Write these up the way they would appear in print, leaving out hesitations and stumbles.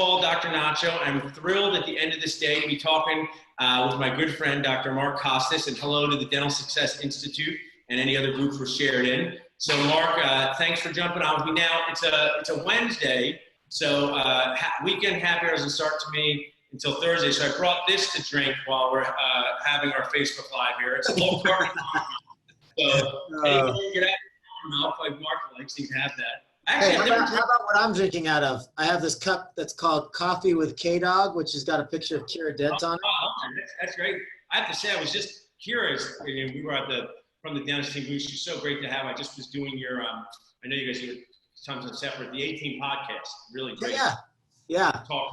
called Dr. Nacho. I'm thrilled at the end of this day to be talking with my good friend, Dr. Mark Costas, and hello to the Dental Success Institute and any other groups we're shared in. So Mark, thanks for jumping on with me now. It's a Wednesday, so weekend happy hour doesn't start to me until Thursday. So I brought this to drink while we're having our Facebook Live here. It's a low carb. So anything you get out like Mark likes, you can have that. Actually, hey, how about what I'm drinking out of? I have this cup that's called Coffee with K-Dog, which has got a picture of Kira Dent on it. That's great. I have to say, I was just curious. We were from the dentist team booth. She's so great to have. I just was doing your, I know you guys do sometimes separate, the 18 podcast. Really great. Yeah. Talk.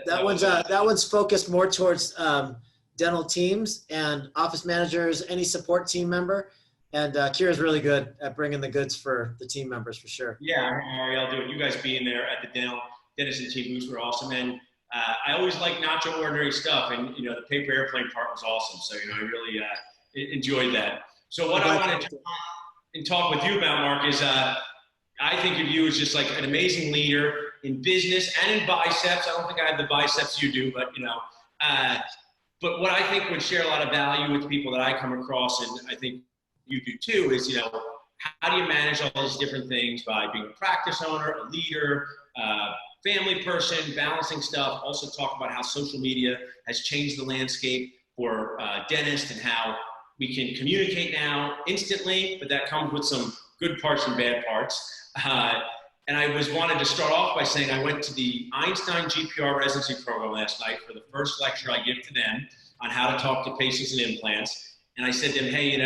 That one's focused more towards dental teams and office managers, any support team member. And Kira's really good at bringing the goods for the team members, for sure. Yeah, I'll do it. You guys being there at the dentist and team booths were awesome. And I always like Nacho ordinary stuff. And, the paper airplane part was awesome. So, I really enjoyed that. So what I wanted to talk with you about, Mark, is I think of you as just like an amazing leader in business and in biceps. I don't think I have the biceps you do, but, but what I think would share a lot of value with people that I come across, and I think you do too, is, how do you manage all these different things by being a practice owner, a leader, family person, balancing stuff. Also talk about how social media has changed the landscape for dentists and how we can communicate now instantly, but that comes with some good parts and bad parts. And I wanted to start off by saying I went to the Einstein GPR residency program last night for the first lecture I give to them on how to talk to patients and implants. And I said to them, hey,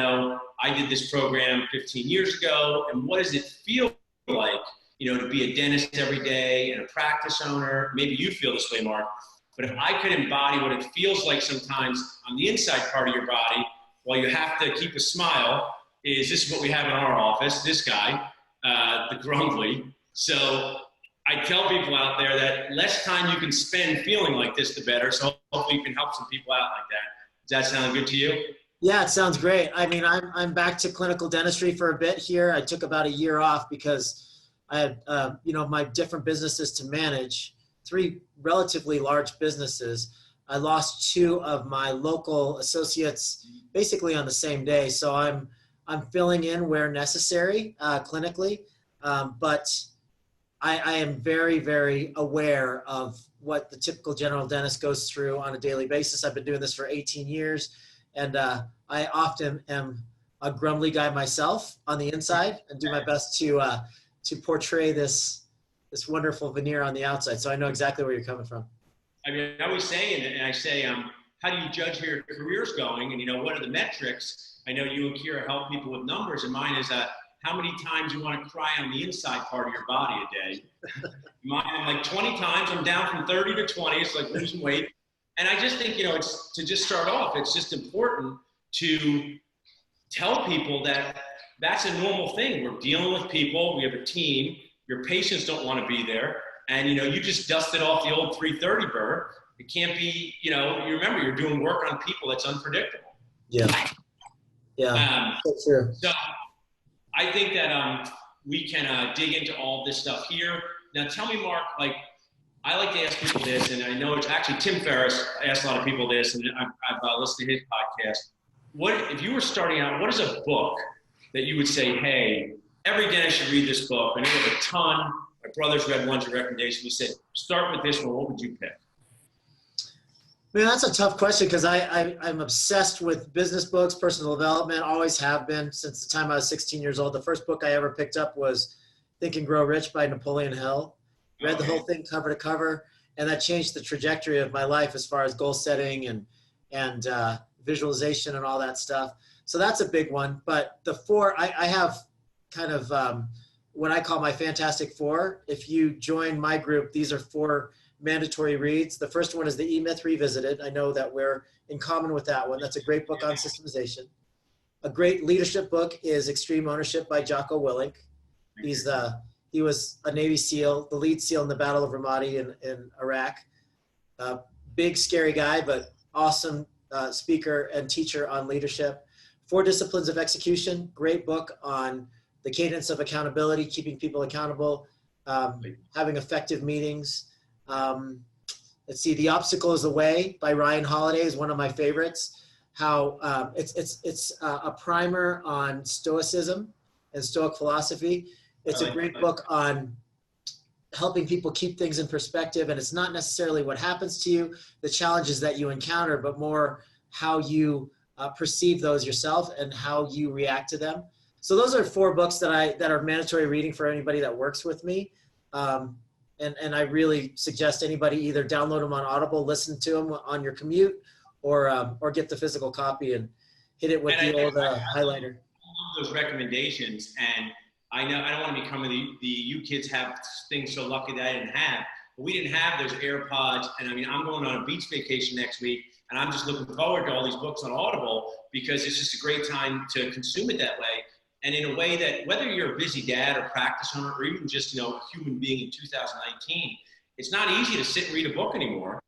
I did this program 15 years ago, and what does it feel like, to be a dentist every day and a practice owner? Maybe you feel this way, Mark, but if I could embody what it feels like sometimes on the inside part of your body, while you have to keep a smile, this is what we have in our office, this guy, the grumbly. So I tell people out there that less time you can spend feeling like this, the better. So hopefully you can help some people out like that. Does that sound good to you? Yeah, it sounds great. I mean, I'm back to clinical dentistry for a bit here. I took about a year off because I had, my different businesses to manage, 3 relatively large businesses. I lost 2 of my local associates basically on the same day. So I'm filling in where necessary clinically, but I am very, very aware of what the typical general dentist goes through on a daily basis. I've been doing this for 18 years. And I often am a grumbly guy myself on the inside and do my best to portray this wonderful veneer on the outside. So I know exactly where you're coming from. I mean, I always say, and I say, how do you judge how your career's going? And, what are the metrics? I know you and Kira help people with numbers, and mine is how many times you want to cry on the inside part of your body a day. Mine, like 20 times. I'm down from 30 to 20. It's like losing weight. And I just think, it's to just start off, it's just important to tell people that that's a normal thing. We're dealing with people. We have a team. Your patients don't want to be there. And, you just dusted off the old 330 burr. It can't be, you remember, you're doing work on people that's unpredictable. Yeah. That's true. So I think that we can dig into all this stuff here. Now, tell me, Mark, I like to ask people this, and I know it's actually Tim Ferriss asked a lot of people this, and I've listened to his podcast. If you were starting out, what is a book that you would say, hey, every dentist should read this book? I know there's a ton. My brother's read one's a recommendation. He said, start with this one. What would you pick? Man, that's a tough question because I'm obsessed with business books, personal development, always have been since the time I was 16 years old. The first book I ever picked up was Think and Grow Rich by Napoleon Hill. Read the whole thing cover to cover, and that changed the trajectory of my life as far as goal setting and visualization and all that stuff. So that's a big one. But the 4, I have kind of what I call my Fantastic 4. If you join my group, these are 4 mandatory reads. The first one is the E-Myth Revisited. I know that we're in common with that one. That's a great book on systemization. A great leadership book is Extreme Ownership by Jocko Willink. He was a Navy SEAL, the lead SEAL in the Battle of Ramadi in Iraq. Big, scary guy, but awesome speaker and teacher on leadership. 4 Disciplines of Execution, great book on the cadence of accountability, keeping people accountable, having effective meetings. Let's see, The Obstacle is the Way by Ryan Holiday is one of my favorites. How it's a primer on Stoicism and Stoic philosophy. It's a great book on helping people keep things in perspective, and it's not necessarily what happens to you, the challenges that you encounter, but more how you perceive those yourself and how you react to them. So those are 4 books that are mandatory reading for anybody that works with me. And I really suggest anybody either download them on Audible, listen to them on your commute, or get the physical copy and hit it with the old highlighter. Those recommendations, and I know I don't want to become the you kids have things so lucky that I didn't have, but we didn't have those AirPods. And I mean, I'm going on a beach vacation next week, and I'm just looking forward to all these books on Audible because it's just a great time to consume it that way. And in a way that whether you're a busy dad or practice owner or even just, you know, a human being in 2019, it's not easy to sit and read a book anymore.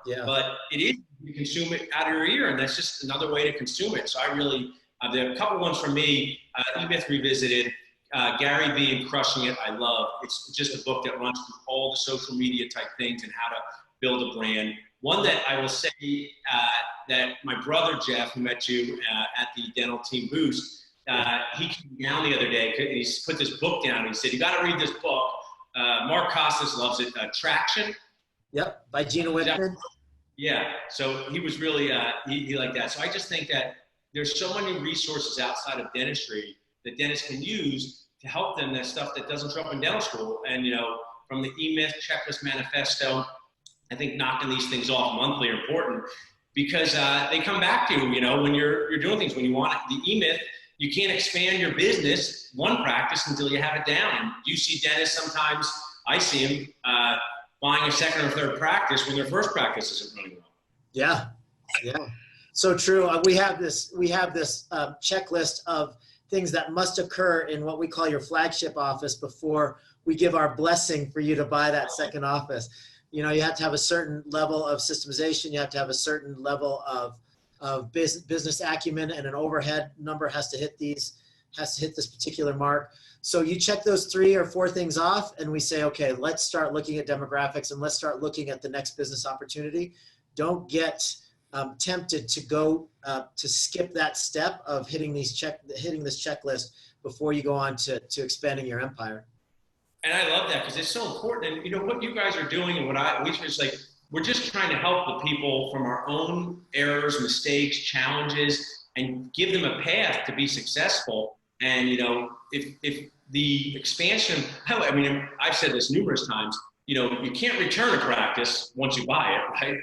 Yeah. But it is to consume it out of your ear, and that's just another way to consume it. So I really, there are a couple ones from me, E-Myth Revisited, Gary Vee and Crushing It, I love. It's just a book that runs through all the social media type things and how to build a brand. One that I will say that my brother Jeff, who met you at the Dental Team Boost, he came down the other day, and he put this book down. He said, "You got to read this book." Mark Costas loves it. Traction. Yep, by Gina Whitman. Yeah, so he was really he liked that. So I just think that there's so many resources outside of dentistry that dentists can use to help them. That stuff that doesn't show up in dental school, and you know, from the E-Myth Checklist Manifesto, I think knocking these things off monthly are important because they come back to you. You know, when you're doing things when you want it. The E-Myth. You can't expand your business, one practice, until you have it down. And you see dentists sometimes, I see them buying a second or third practice when their first practice isn't running well. Yeah, yeah. So true. We have this checklist of things that must occur in what we call your flagship office before we give our blessing for you to buy that second office. You know, you have to have a certain level of systemization. You have to have a certain level of business acumen, and an overhead number has to hit this particular mark. So you check those 3 or 4 things off, and we say, okay, let's start looking at demographics and let's start looking at the next business opportunity. Don't get tempted to go to skip that step of hitting this checklist before you go on to expanding your empire. And I love that because it's so important. And you know what you guys are doing, and we're just trying to help the people from our own errors, mistakes, challenges, and give them a path to be successful. And, you know, if the expansion, I mean, I've said this numerous times, you know, you can't return a practice once you buy it, right?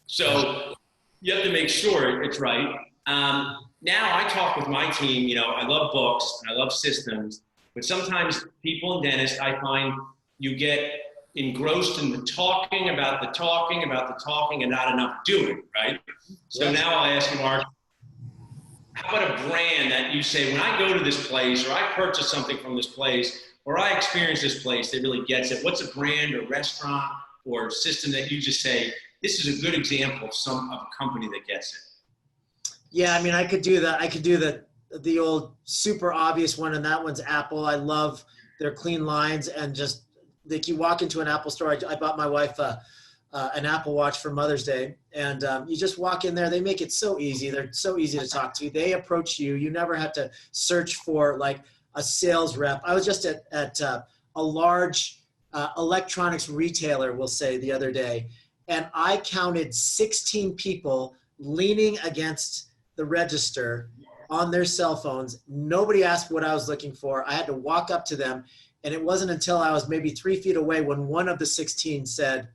So you have to make sure it's right. Now I talk with my team, you know, I love books and I love systems, but sometimes people in dentists, I find you get engrossed in the talking about the talking and not enough doing, right? So now I'll ask you, Mark, how about a brand that you say, when I go to this place or I purchase something from this place or I experience this place that really gets it? What's a brand or restaurant or system that you just say, this is a good example of a company that gets it? Yeah, I mean, I could do that. I could do the old super obvious one, and that one's Apple. I love their clean lines, and just like you walk into an Apple store. I bought my wife an Apple Watch for Mother's Day, and you just walk in there. They make it so easy. They're so easy to talk to. They approach you. You never have to search for like a sales rep. I was just at a large electronics retailer, we'll say, the other day, and I counted 16 people leaning against the register on their cell phones. Nobody asked what I was looking for. I had to walk up to them, and it wasn't until I was maybe 3 feet away when one of the 16 said,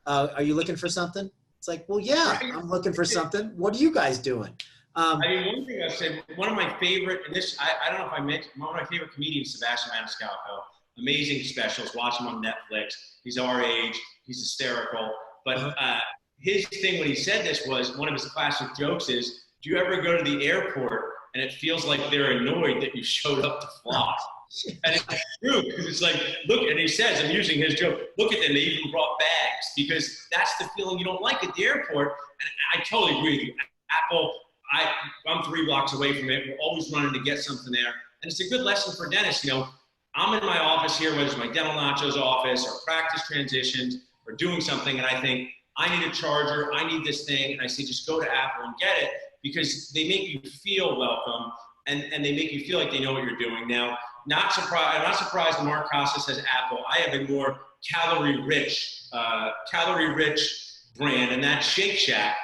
are you looking for something? It's like, well, yeah, I'm looking for something. What are you guys doing? I mean, one thing I said, one of my favorite, and this, I don't know if I mentioned, one of my favorite comedians, Sebastian Maniscalco, amazing specials, watch him on Netflix. He's our age, he's hysterical. But his thing when he said this was, one of his classic jokes is, do you ever go to the airport and it feels like they're annoyed that you showed up to fly? And it's true, because it's like, look, and he says, I'm using his joke, look at them, they even brought bags, because that's the feeling you don't like at the airport. And I totally agree with you. Apple, I'm 3 blocks away from it. We're always running to get something there. And it's a good lesson for dentists. You know, I'm in my office here, whether it's my Dental Nacho's office or practice transitions or doing something, and I think, I need a charger, I need this thing, and I say, just go to Apple and get it, because they make you feel welcome, and they make you feel like they know what you're doing. Now, I'm not surprised Mark Costa says Apple. I have a more calorie-rich brand, and that's Shake Shack.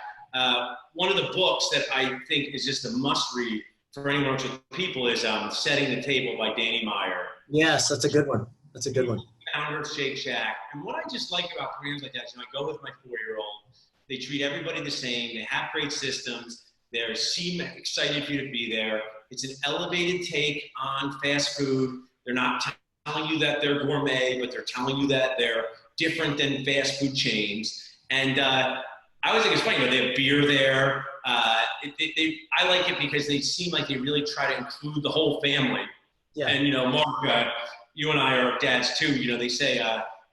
One of the books that I think is just a must-read for anyone with people is Setting the Table by Danny Meyer. Yes, that's a good one. That's a good one. Founder of Shake Shack. And what I just like about brands like that is, I go with my 4-year-old. They treat everybody the same. They have great systems. They seem excited for you to be there. It's an elevated take on fast food. They're not telling you that they're gourmet, but they're telling you that they're different than fast food chains. And I always think it's funny, they have beer there. I like it because they seem like they really try to include the whole family. Yeah. And, Mark, you and I are dads too. They say,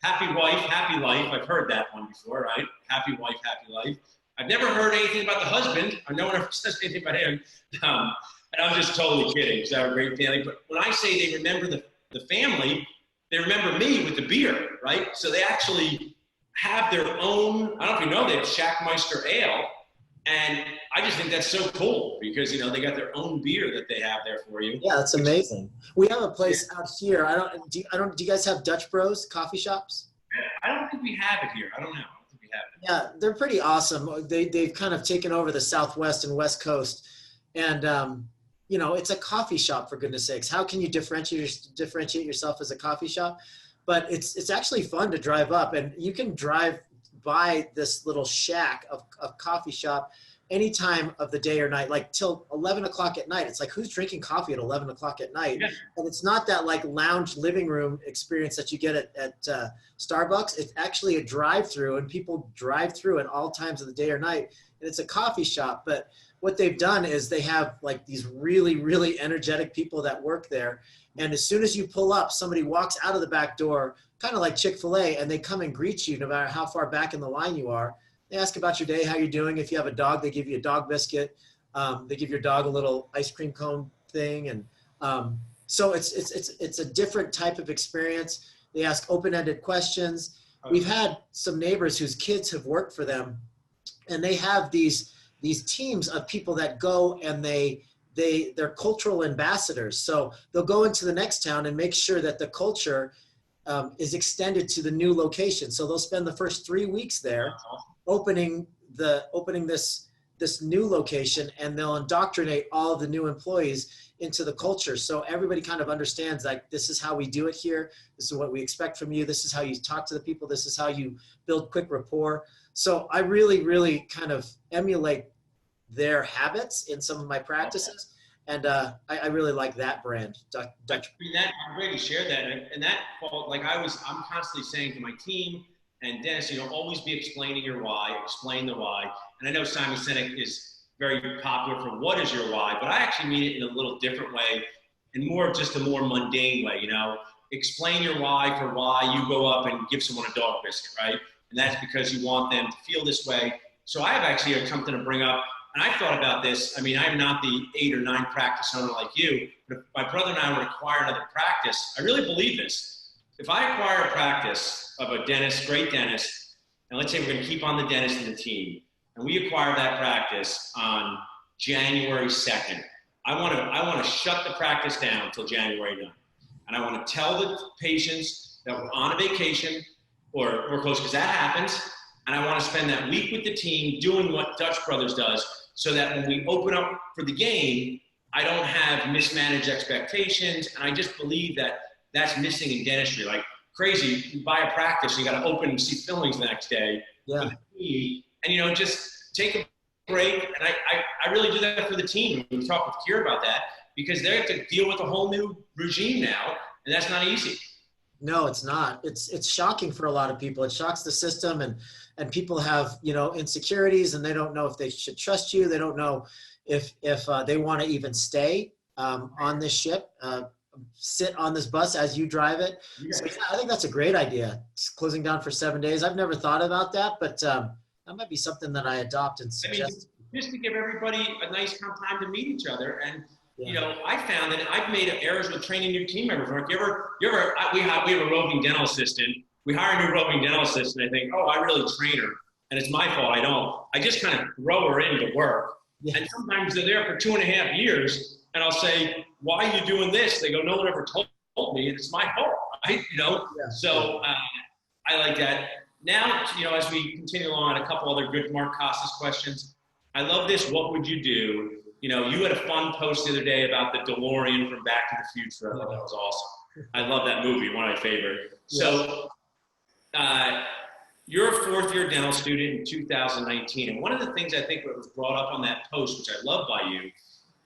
happy wife, happy life. I've heard that one before, right? Happy wife, happy life. I've never heard anything about the husband. No one ever says anything about him. And I'm just totally kidding, because I have a great family. But when I say they remember the family, they remember me with the beer, right? So they actually have their own, I don't know if you know, they have Shackmeister Ale. And I just think that's so cool, because, they got their own beer that they have there for you. Yeah, that's amazing. We have a place out here. Do you guys have Dutch Bros coffee shops? I don't think we have it here. I don't know. I don't think we have it. Yeah, they're pretty awesome. They've kind of taken over the Southwest and West Coast. And, it's a coffee shop, for goodness sakes. How can you differentiate yourself as a coffee shop? But it's actually fun to drive up, and you can drive by this little shack of coffee shop any time of the day or night, like till 11 o'clock at night. It's like, who's drinking coffee at 11 o'clock at night? Yeah. And it's not that like lounge living room experience that you get at Starbucks. It's actually a drive-through, and people drive through at all times of the day or night. And it's a coffee shop. But what they've done is they have like these really, really energetic people that work there. And as soon as you pull up, somebody walks out of the back door, kind of like Chick-fil-A, and they come and greet you no matter how far back in the line you are. They ask about your day, how you're doing. If you have a dog, they give you a dog biscuit. They give your dog a little ice cream cone thing. And so it's a different type of experience. They ask open-ended questions. Okay. We've had some neighbors whose kids have worked for them, and they have these teams of people that go, and they're cultural ambassadors. So they'll go into the next town and make sure that the culture is extended to the new location. So they'll spend the first 3 weeks there opening this new location, and they'll indoctrinate all of the new employees into the culture. So everybody kind of understands, like, this is how we do it here. This is what we expect from you. This is how you talk to the people. This is how you build quick rapport. So I really, really kind of emulate their habits in some of my practices. And I really like that brand, Dutch. I'm great to share that. And that, like I'm constantly saying to my team and Dennis, always be explaining your why, explain the why. And I know Simon Sinek is very popular for what is your why, but I actually mean it in a little different way, and more just a more mundane way, explain your why for why you go up and give someone a dog biscuit, right? And that's because you want them to feel this way. So I have actually something to bring up. And I thought about this. I mean, I'm not the 8 or 9 practice owner like you, but if my brother and I would acquire another practice, I really believe this. If I acquire a practice of a dentist, great dentist, and let's say we're going to keep on the dentist in the team, and we acquire that practice on January 2nd, I want to shut the practice down until January 9th. And I want to tell the patients that we're on a vacation or we're close, because that happens. And I want to spend that week with the team doing what Dutch Brothers does, so that when we open up for the game, I don't have mismanaged expectations. And I just believe that that's missing in dentistry. Like crazy, you buy a practice, you got to open and see fillings the next day. Yeah. And, just take a break. And I really do that for the team. We talk with Kier about that, because they have to deal with a whole new regime now, and that's not easy. No, it's not. It's shocking for a lot of people. It shocks the system, and people have, insecurities, and they don't know if they should trust you. They don't know if they want to even stay on this ship, sit on this bus as you drive it. Yeah. So yeah, I think that's a great idea. It's closing down for 7 days. I've never thought about that, but that might be something that I adopt and suggest. Just to give everybody a nice time to meet each other. And I found that I've made errors with training new team members. Mark, we have a roving dental assistant we hire a new roving dental assistant. I think, oh, I really train her, and it's my fault I don't. I just kind of throw her into work. Yeah. And sometimes they're there for 2.5 years, and I'll say, why are you doing this? They go, no one ever told me. It's my fault, right? Yeah. So I like that. Now, as we continue on, a couple other good Mark Costas questions. I love this. What would you do? You had a fun post the other day about the DeLorean from Back to the Future. I thought that was awesome. I love that movie, one of my favorite. So you're a fourth-year dental student in 2019, and one of the things I think that was brought up on that post, which I love by you,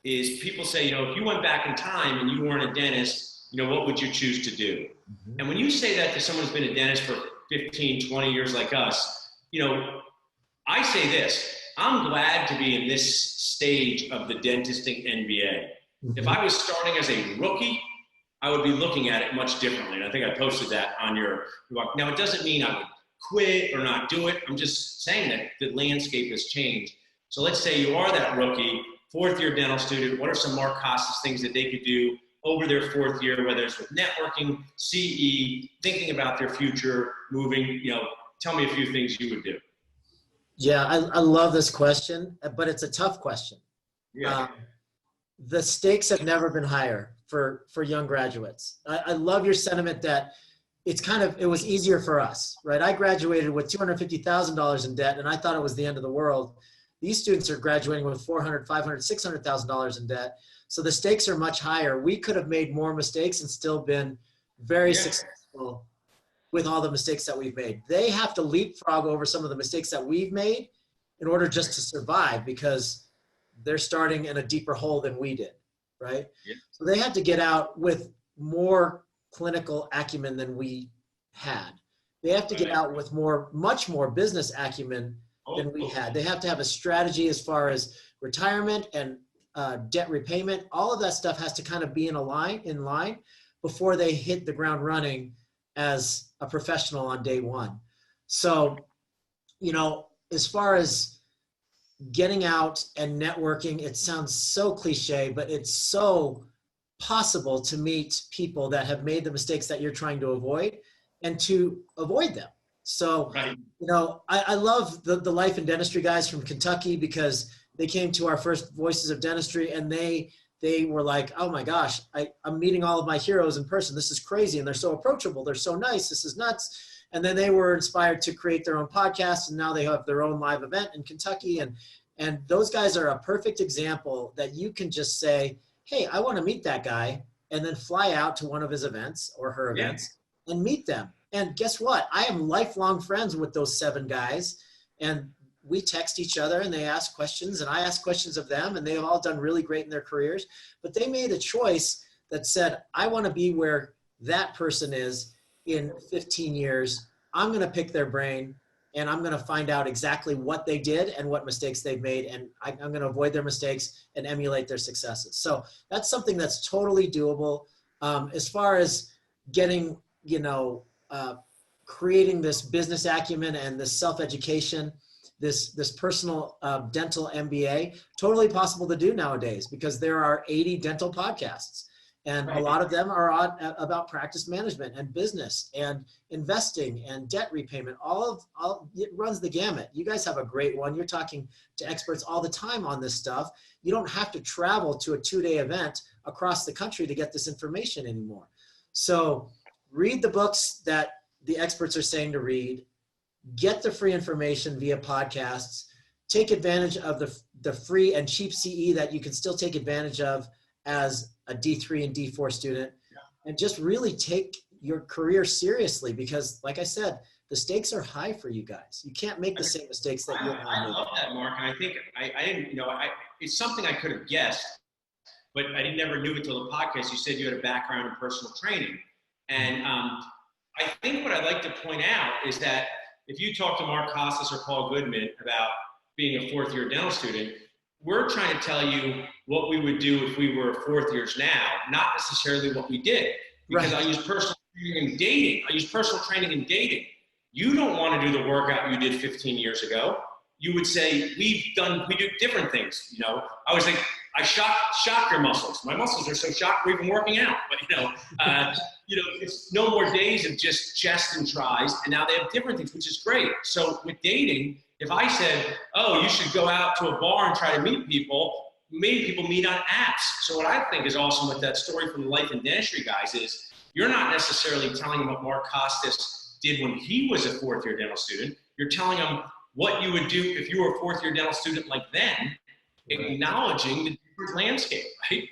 is people say, if you went back in time and you weren't a dentist, what would you choose to do? Mm-hmm. And when you say that to someone who's been a dentist for 15, 20 years like us, I say this. I'm glad to be in this stage of the dentisting NBA. Mm-hmm. If I was starting as a rookie, I would be looking at it much differently. And I think I posted that on your blog. Now, it doesn't mean I would quit or not do it. I'm just saying that the landscape has changed. So let's say you are that rookie, fourth-year dental student. What are some Mark Costas things that they could do over their fourth year, whether it's with networking, CE, thinking about their future, moving? Tell me a few things you would do. Yeah, I love this question, but it's a tough question. Yeah. The stakes have never been higher for young graduates. I love your sentiment that it was easier for us, right? I graduated with $250,000 in debt, and I thought it was the end of the world. These students are graduating with $400,000, $500,000, $600,000 in debt. So the stakes are much higher. We could have made more mistakes and still been very successful with all the mistakes that we've made. They have to leapfrog over some of the mistakes that we've made in order just to survive, because they're starting in a deeper hole than we did, right? Yeah. So they had to get out with more clinical acumen than we had. They have to get out with much more business acumen than we had. They have to have a strategy as far as retirement and debt repayment. All of that stuff has to kind of be in line before they hit the ground running as a professional on day one. So, as far as getting out and networking, it sounds so cliche, but it's so possible to meet people that have made the mistakes that you're trying to avoid and to avoid them. So, right. I love the life and dentistry guys from Kentucky, because they came to our first Voices of Dentistry and they were like, oh my gosh, I'm meeting all of my heroes in person. This is crazy. And they're so approachable. They're so nice. This is nuts. And then they were inspired to create their own podcast. And now they have their own live event in Kentucky. And those guys are a perfect example that you can just say, hey, I want to meet that guy, and then fly out to one of his events or her events and meet them. And guess what? I am lifelong friends with those 7 guys. And we text each other and they ask questions and I ask questions of them, and they've all done really great in their careers. But they made a choice that said, I want to be where that person is in 15 years. I'm going to pick their brain and I'm going to find out exactly what they did and what mistakes they've made. And I'm going to avoid their mistakes and emulate their successes. So that's something that's totally doable. As far as getting, creating this business acumen and this self-education, this personal dental MBA, totally possible to do nowadays, because there are 80 dental podcasts, and a lot of them are about practice management and business and investing and debt repayment. It runs the gamut. You guys have a great one. You're talking to experts all the time on this stuff. You don't have to travel to a 2-day event across the country to get this information anymore. So read the books that the experts are saying to read. Get the free information via podcasts. Take advantage of the free and cheap CE that you can still take advantage of as a D3 and D4 student. And just really take your career seriously, because like I said, the stakes are high for you guys. You can't make the same mistakes that you and I made. I love that, Mark. And I think I didn't, it's something I could have guessed, but I never knew it till the podcast. You said you had a background in personal training. And I think what I'd like to point out is that if you talk to Mark Costas or Paul Goodman about being a fourth-year dental student, we're trying to tell you what we would do if we were fourth years now, not necessarily what we did. Because right. I use personal training in dating. You don't want to do the workout you did 15 years ago. You would say, we do different things. I was like, I shock your muscles. My muscles are so shocked we're even working out. But it's no more days of just chest and tries, and now they have different things, which is great. So with dating, if I said, oh, you should go out to a bar and try to meet people, maybe people meet on apps. So what I think is awesome with that story from the Life and Dentistry guys is you're not necessarily telling them what Mark Costas did when he was a fourth-year dental student. You're telling them what you would do if you were a fourth-year dental student like then, acknowledging the different landscape, right?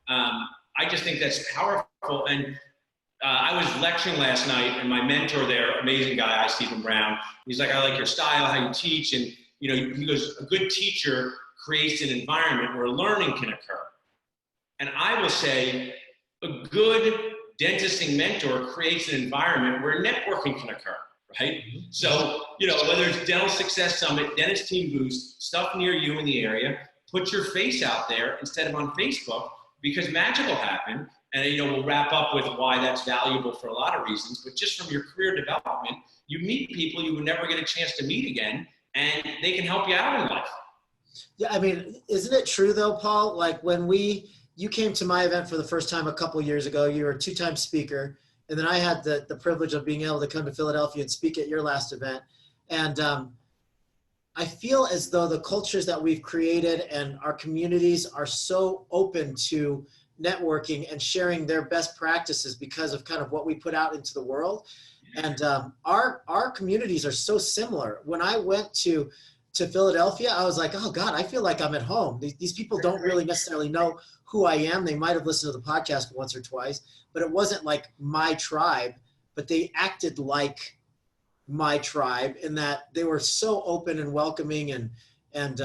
I just think that's powerful. And I was lecturing last night, and my mentor there, amazing guy, Stephen Brown, he's like, I like your style, how you teach. And, he goes, a good teacher creates an environment where learning can occur. And I will say, a good dentisting mentor creates an environment where networking can occur, right? So, whether it's Dental Success Summit, Dentist Team Boost, stuff near you in the area, put your face out there instead of on Facebook, because magic will happen. And, we'll wrap up with why that's valuable for a lot of reasons. But just from your career development, you meet people you would never get a chance to meet again, and they can help you out in life. Yeah, I mean, isn't it true though, Paul? Like when you came to my event for the first time a couple years ago, you were a 2-time speaker, and then I had the privilege of being able to come to Philadelphia and speak at your last event. And I feel as though the cultures that we've created and our communities are so open to networking and sharing their best practices because of kind of what we put out into the world. And our communities are so similar. When I went to Philadelphia, I was like, oh God, I feel like I'm at home. These people don't really necessarily know who I am. They might have listened to the podcast once or twice, but it wasn't like my tribe, but they acted like my tribe in that they were so open and welcoming and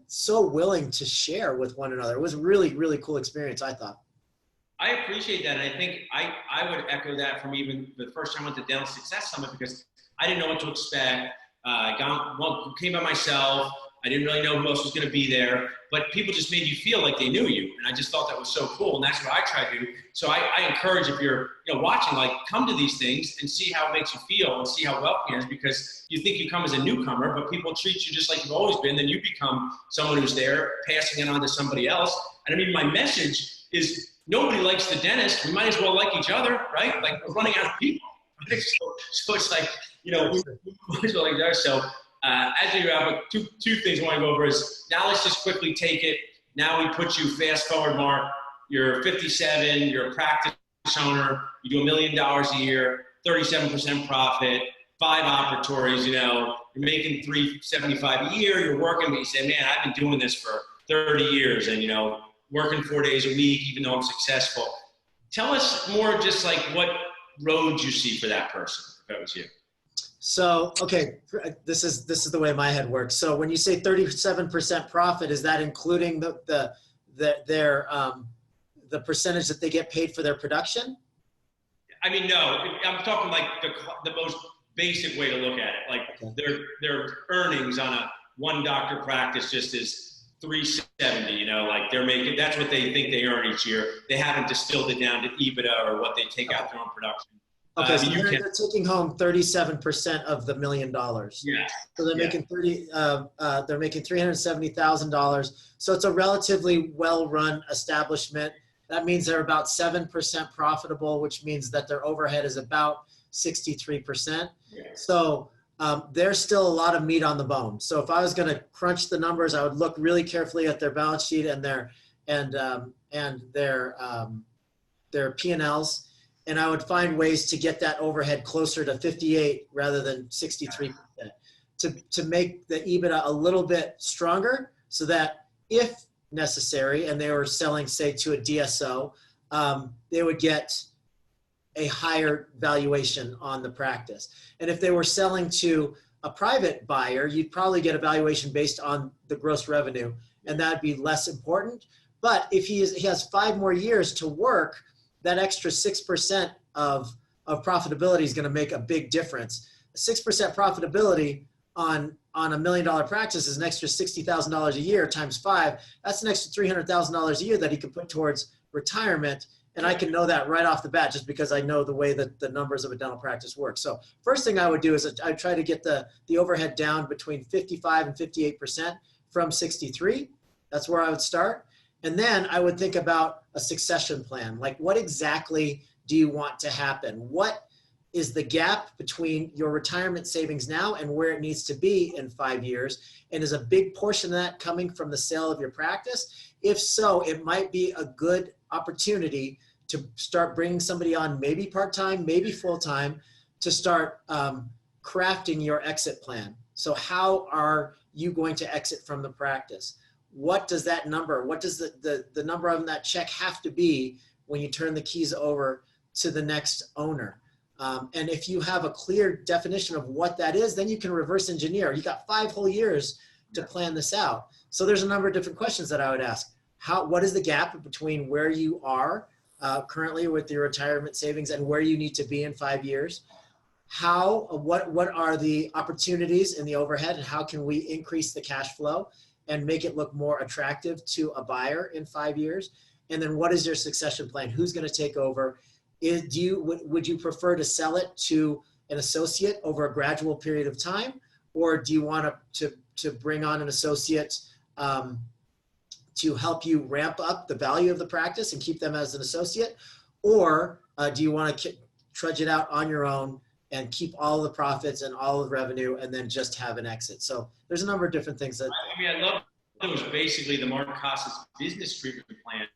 so willing to share with one another. It was a really, really cool experience, I thought. I appreciate that. And I think I would echo that from even the first time I went to Dental Success Summit, because I didn't know what to expect. Came by myself. I didn't really know who else was going to be there, but people just made you feel like they knew you. And I just thought that was so cool. And that's what I try to do. So I encourage, if you're watching, like, come to these things and see how it makes you feel and see how welcoming it is, because you think you come as a newcomer, but people treat you just like you've always been. Then you become someone who's there, passing it on to somebody else. And I mean, my message is nobody likes the dentist. We might as well like each other, right? Like, we're running out of people. So it's like, we might as well like each other. So as we wrap up, two things I want to go over is, now let's just quickly take it. Now we put you fast forward, Mark. You're 57, you're a practice owner, you do $1 million a year, 37% profit, 5 operatories, you're making $375 a year, you're working, but you say, man, I've been doing this for 30 years and, working 4 days a week, even though I'm successful. Tell us more, just like what roads you see for that person, if that was you. So, okay, this is the way my head works. So when you say 37% profit, is that including the percentage that they get paid for their production? I mean, no, I'm talking like the most basic way to look at it. Like, okay, their earnings on a one doctor practice just is $370, like they're making, that's what they think they earn each year. They haven't distilled it down to EBITDA or what they take out their own production. Okay, so they're taking home 37% of the $1 million. Yeah. So they're making they're making $370,000. So it's a relatively well-run establishment. That means they're about 7% profitable, which means that their overhead is about 63%. Yeah. So there's still a lot of meat on the bone. So if I was going to crunch the numbers, I would look really carefully at their balance sheet and their P&Ls. And I would find ways to get that overhead closer to 58 rather than 63%, to make the EBITDA a little bit stronger, so that if necessary, and they were selling, say, to a DSO, they would get a higher valuation on the practice. And if they were selling to a private buyer, you'd probably get a valuation based on the gross revenue, and that'd be less important. But if he has 5 more years to work, that extra 6% of profitability is going to make a big difference. 6% profitability on a $1 million practice is an extra $60,000 a year times 5. That's an extra $300,000 a year that he could put towards retirement. And I can know that right off the bat, just because I know the way that the numbers of a dental practice work. So first thing I would do is I try to get the overhead down between 55 and 58% from 63. That's where I would start. And then I would think about a succession plan. Like, what exactly do you want to happen? What is the gap between your retirement savings now and where it needs to be in 5 years? And is a big portion of that coming from the sale of your practice? If so, it might be a good opportunity to start bringing somebody on, maybe part-time, maybe full-time, to start crafting your exit plan. So how are you going to exit from the practice? What does that number, what does the number on that check have to be when you turn the keys over to the next owner? And if you have a clear definition of what that is, then you can reverse engineer. You got 5 whole years to plan this out. So there's a number of different questions that I would ask. What is the gap between where you are currently with your retirement savings and where you need to be in 5 years? What are the opportunities in the overhead, and how can we increase the cash flow and make it look more attractive to a buyer in 5 years? And then what is your succession plan? Who's going to take over? Would you prefer to sell it to an associate over a gradual period of time? Or do you want to bring on an associate to help you ramp up the value of the practice and keep them as an associate? Or do you want to trudge it out on your own and keep all the profits and all the revenue and then just have an exit? So there's a number of different things that. I mean, I love those, basically the Mark Casas business treatment plan.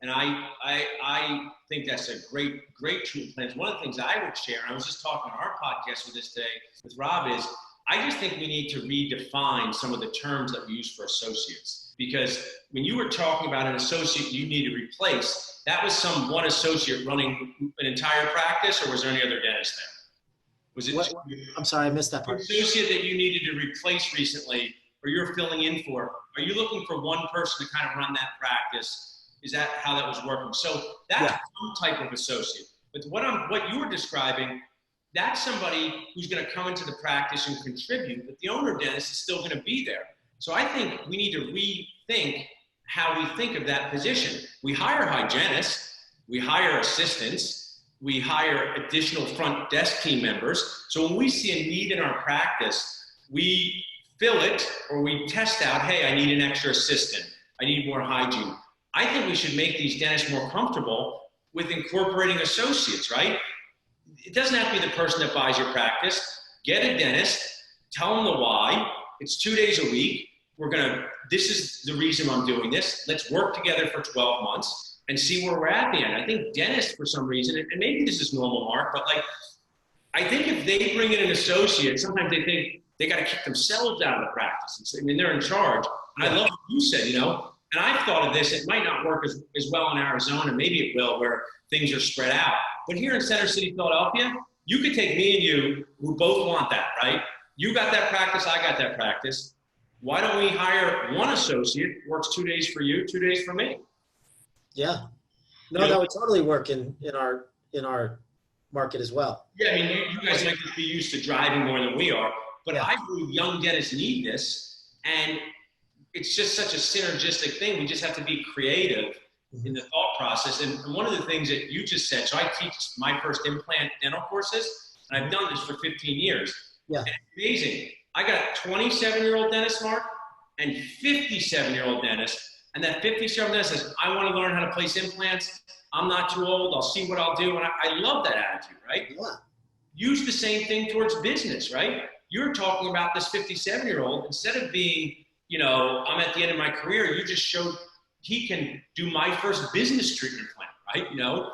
And I think that's a great treatment plan. One of the things I would share, and I was just talking on our podcast with this today with Rob, is I just think we need to redefine some of the terms that we use for associates. Because when you were talking about an associate you need to replace, that was some one associate running an entire practice, or was there any other dentist there? Was it? I'm sorry, I missed that part. The associate that you needed to replace recently, or you're filling in for, are you looking for one person to kind of run that practice? Is that how that was working? So that's some type of associate. But what you were describing, that's somebody who's going to come into the practice and contribute, but the owner dentist is still going to be there. So I think we need to rethink how we think of that position. We hire hygienists, we hire assistants, we hire additional front desk team members. So when we see a need in our practice, we fill it, or we test out, hey, I need an extra assistant, I need more hygiene. I think we should make these dentists more comfortable with incorporating associates, right? It doesn't have to be the person that buys your practice. Get a dentist, tell them the why. It's 2 days a week. This is the reason I'm doing this. Let's work together for 12 months and see where we're at the end. I think dentists, for some reason, and maybe this is normal, Mark, but I think if they bring in an associate, sometimes they think they got to kick themselves out of the practice. I mean, they're in charge. And I love what you said, and I've thought of this, it might not work as well in Arizona, maybe it will, where things are spread out. But here in Center City, Philadelphia, you could take me and you, who both want that, right? You got that practice, I got that practice. Why don't we hire one associate, works 2 days for you, 2 days for me? Yeah. No, that would totally work in our market as well. Yeah, I mean, you guys might be used to driving more than we are, but I believe young dentists need this, and it's just such a synergistic thing. We just have to be creative in the thought process. And one of the things that you just said, so I teach my first implant dental courses, and I've done this for 15 years. Yeah. And it's amazing. I got a 27-year-old dentist, Mark, and 57-year-old dentist. And that 57-year-old dentist says, I want to learn how to place implants. I'm not too old. I'll see what I'll do. And I love that attitude, right? Yeah. Use the same thing towards business, right? You're talking about this 57-year-old, instead of being, I'm at the end of my career, you just showed he can do my first business treatment plan, right?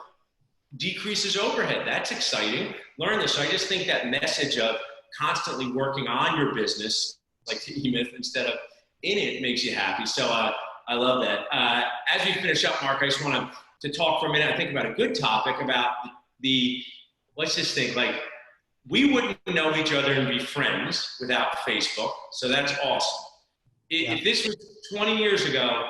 Decreases overhead. That's exciting. Learn this. So I just think that message of constantly working on your business, like the E-Myth, instead of in it, makes you happy. So I love that. As we finish up, Mark, I just want to talk for a minute. I think about a good topic about let's just think, we wouldn't know each other and be friends without Facebook. So that's awesome. If this was 20 years ago,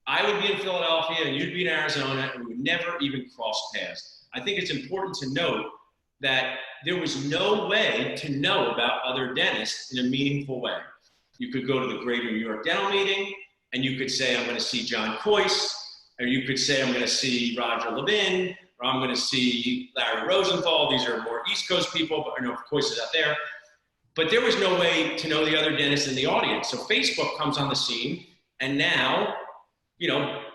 I would be in Philadelphia and you'd be in Arizona, and we would never even cross paths. I think it's important to note that there was no way to know about other dentists in a meaningful way. You could go to the Greater New York Dental Meeting, and you could say, I'm going to see John Coyce, or you could say, I'm going to see Roger Levin, or I'm going to see Larry Rosenthal. These are more East Coast people, but I know Coyce is out there. But there was no way to know the other dentists in the audience. So Facebook comes on the scene. and now,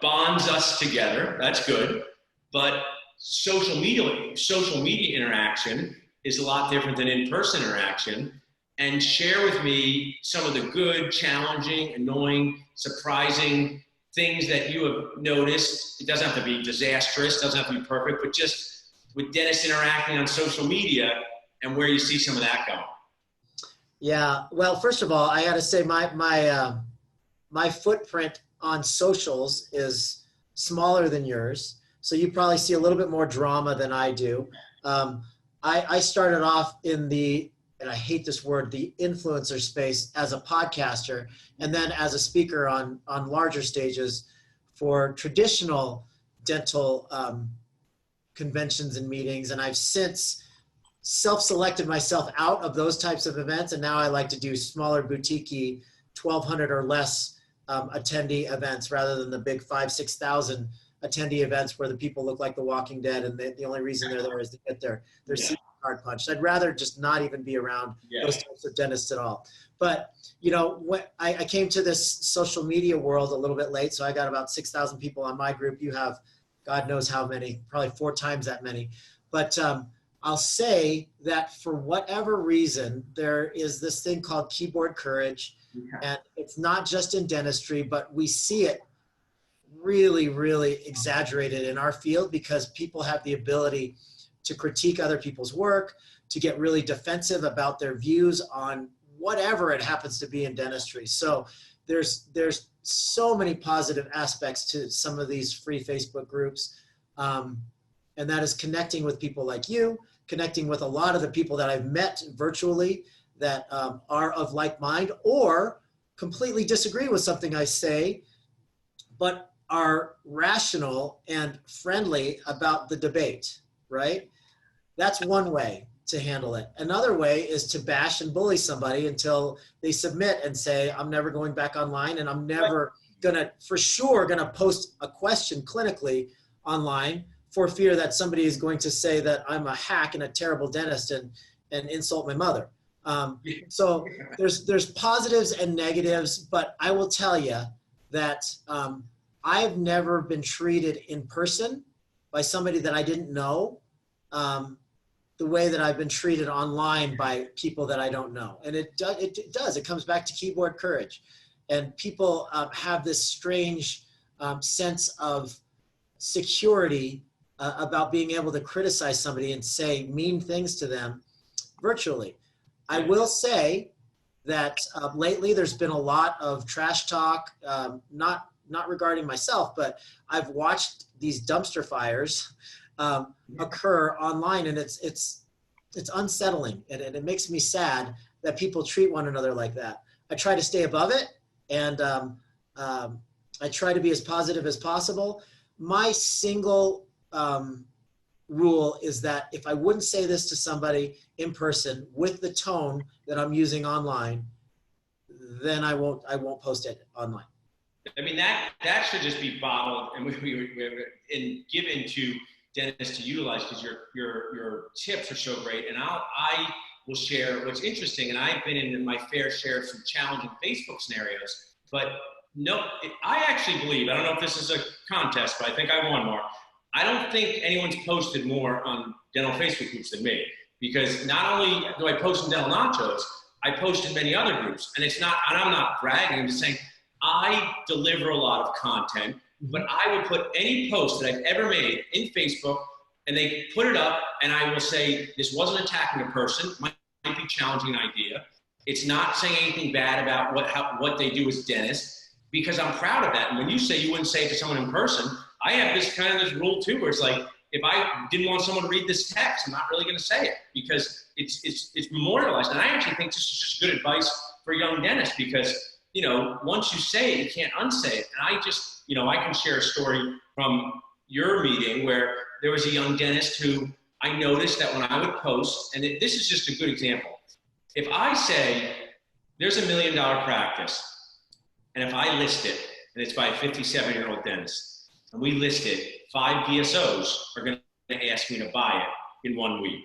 bonds us together. That's good. But social media interaction is a lot different than in-person interaction. And share with me some of the good, challenging, annoying, surprising things that you have noticed. It doesn't have to be disastrous, doesn't have to be perfect, but just with dentists interacting on social media and where you see some of that going. Yeah, well, first of all, I got to say my footprint on socials is smaller than yours. So you probably see a little bit more drama than I do. I started off in and I hate this word, the influencer space as a podcaster, and then as a speaker on larger stages for traditional dental conventions and meetings. And I've since self-selected myself out of those types of events. And now I like to do smaller boutique-y 1,200 or less attendee events rather than the big 5,000, 6,000 attendee events where the people look like the Walking Dead and the only reason they're there is to get their seat card punched. I'd rather just not even be around those types of dentists at all. But, when I came to this social media world a little bit late, so I got about 6,000 people on my group. You have God knows how many, probably 4 times that many. But I'll say that for whatever reason, there is this thing called keyboard courage. And it's not just in dentistry, but we see it really, really exaggerated in our field because people have the ability to critique other people's work, to get really defensive about their views on whatever it happens to be in dentistry. So there's so many positive aspects to some of these free Facebook groups. And that is connecting with people like you, connecting with a lot of the people that I've met virtually that are of like mind or completely disagree with something I say, but are rational and friendly about the debate, right? That's one way to handle it. Another way is to bash and bully somebody until they submit and say, I'm never going back online and I'm never for sure gonna post a question clinically online for fear that somebody is going to say that I'm a hack and a terrible dentist and insult my mother. So there's positives and negatives, but I will tell you that I've never been treated in person by somebody that I didn't know the way that I've been treated online by people that I don't know. And it does. It comes back to keyboard courage. And people have this strange sense of security about being able to criticize somebody and say mean things to them virtually. I will say that lately there's been a lot of trash talk, not regarding myself, but I've watched these dumpster fires occur online, and it's unsettling, and it makes me sad that people treat one another like that. I try to stay above it, and I try to be as positive as possible. My single rule is that if I wouldn't say this to somebody in person with the tone that I'm using online, then I won't post it online. I mean, that should just be bottled and given to dentists to utilize, because your tips are so great. And I will share what's interesting, and I've been in my fair share of some challenging Facebook scenarios, but no, I actually believe, I don't know if this is a contest, but I think I won more. I don't think anyone's posted more on dental Facebook groups than me, because not only do I post in Dental Nachos, I post in many other groups, and I'm not bragging, I'm just saying I deliver a lot of content, but I will put any post that I've ever made in Facebook, and they put it up, and I will say, this wasn't attacking a person, might be challenging an idea. It's not saying anything bad about what they do as dentists, because I'm proud of that. And when you say you wouldn't say it to someone in person, I have this rule too, where it's like, if I didn't want someone to read this text, I'm not really going to say it, because it's memorialized. And I actually think this is just good advice for young dentists, because, once you say it, you can't unsay it. And I can share a story from your meeting where there was a young dentist who I noticed that when I would post, and this is just a good example. If I say there's $1 million practice, and if I list it, and it's by a 57-year-old dentist, and we list it, 5 DSOs are going to ask me to buy it in 1 week.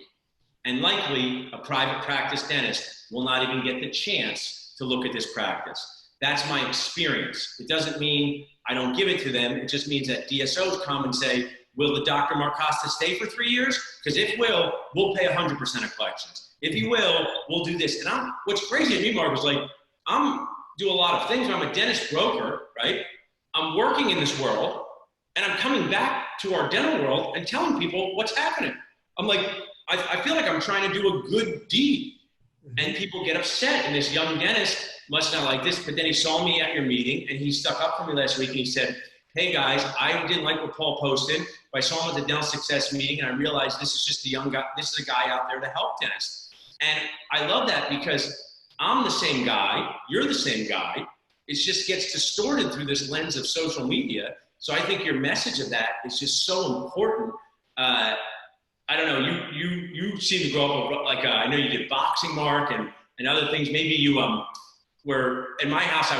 And likely a private practice dentist will not even get the chance to look at this practice. That's my experience. It doesn't mean I don't give it to them. It just means that DSOs come and say, will the Dr. Marcosta stay for 3 years? Because if will, we'll pay 100% of collections. If he will, we'll do this. And what's crazy to me, Mark, is like, do a lot of things. I'm a dentist broker, right? I'm working in this world, and I'm coming back to our dental world and telling people what's happening. I'm like, I feel like I'm trying to do a good deed. And people get upset, and this young dentist must not like this, but then he saw me at your meeting, and he stuck up for me last week, and he said, hey guys, I didn't like what Paul posted, but I saw him at the Dental Success meeting, and I realized this is just a young guy, this is a guy out there to help dentists. And I love that because I'm the same guy, you're the same guy, it just gets distorted through this lens of social media. So I think your message of that is just so important. I don't know, you seem to grow up, like, I know you did boxing, Mark, and other things. Maybe you were, in my house,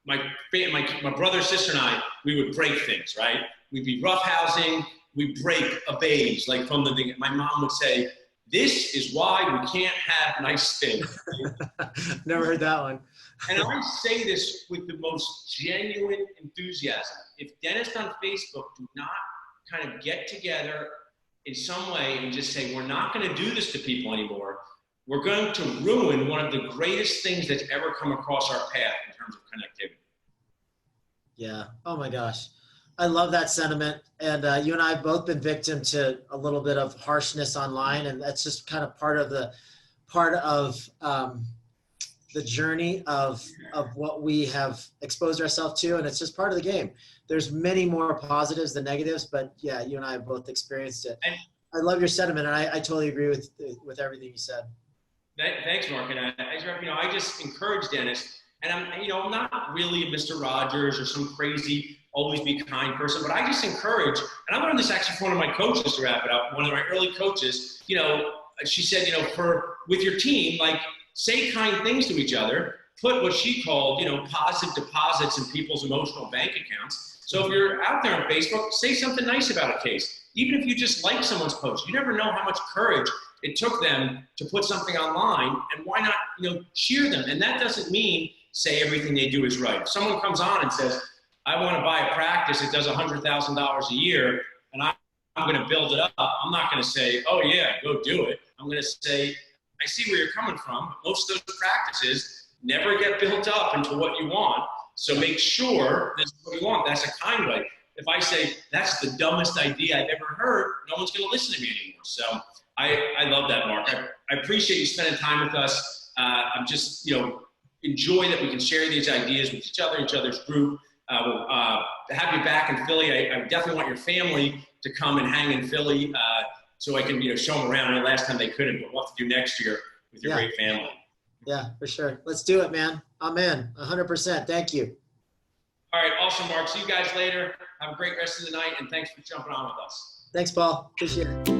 my brother, sister, and I, we would break things, right? We'd be roughhousing, we'd break a vase, like from the thing. My mom would say, this is why we can't have nice things. Never heard that one. And I say this with the most genuine enthusiasm. If dentists on Facebook do not kind of get together in some way and just say, we're not going to do this to people anymore, we're going to ruin one of the greatest things that's ever come across our path in terms of connectivity. Yeah. Oh my gosh. I love that sentiment. And you and I have both been victim to a little bit of harshness online. And that's just kind of part of the journey of what we have exposed ourselves to. And it's just part of the game. There's many more positives than negatives, but yeah, you and I have both experienced it. And I love your sentiment, and I totally agree with everything you said. Thanks, Mark. And I just encourage dentists, and I'm not really a Mr. Rogers or some crazy always be kind person, but I just encourage, and I learned this actually from one of my coaches to wrap it up. One of my early coaches, she said, with your team, like, say kind things to each other, put what she called, positive deposits in people's emotional bank accounts. So if you're out there on Facebook, say something nice about a case. Even if you just like someone's post, you never know how much courage it took them to put something online, and why not, cheer them? And that doesn't mean say everything they do is right. If someone comes on and says, I want to buy a practice that does $100,000 a year, and I'm going to build it up, I'm not going to say, oh yeah, go do it. I'm going to say, I see where you're coming from, but most of those practices never get built up into what you want. So make sure this is what you want. That's a kind way. If I say, that's the dumbest idea I've ever heard, no one's going to listen to me anymore. So I love that, Mark. I appreciate you spending time with us. I'm just, enjoy that we can share these ideas with each other's group. We'll have you back in Philly. I definitely want your family to come and hang in Philly so I can, show them around. I know last time they couldn't, but we'll have to do next year with your great family. Yeah, for sure. Let's do it, man. I'm in 100%. Thank you. All right. Awesome, Mark. See you guys later. Have a great rest of the night, and thanks for jumping on with us. Thanks, Paul. Appreciate it.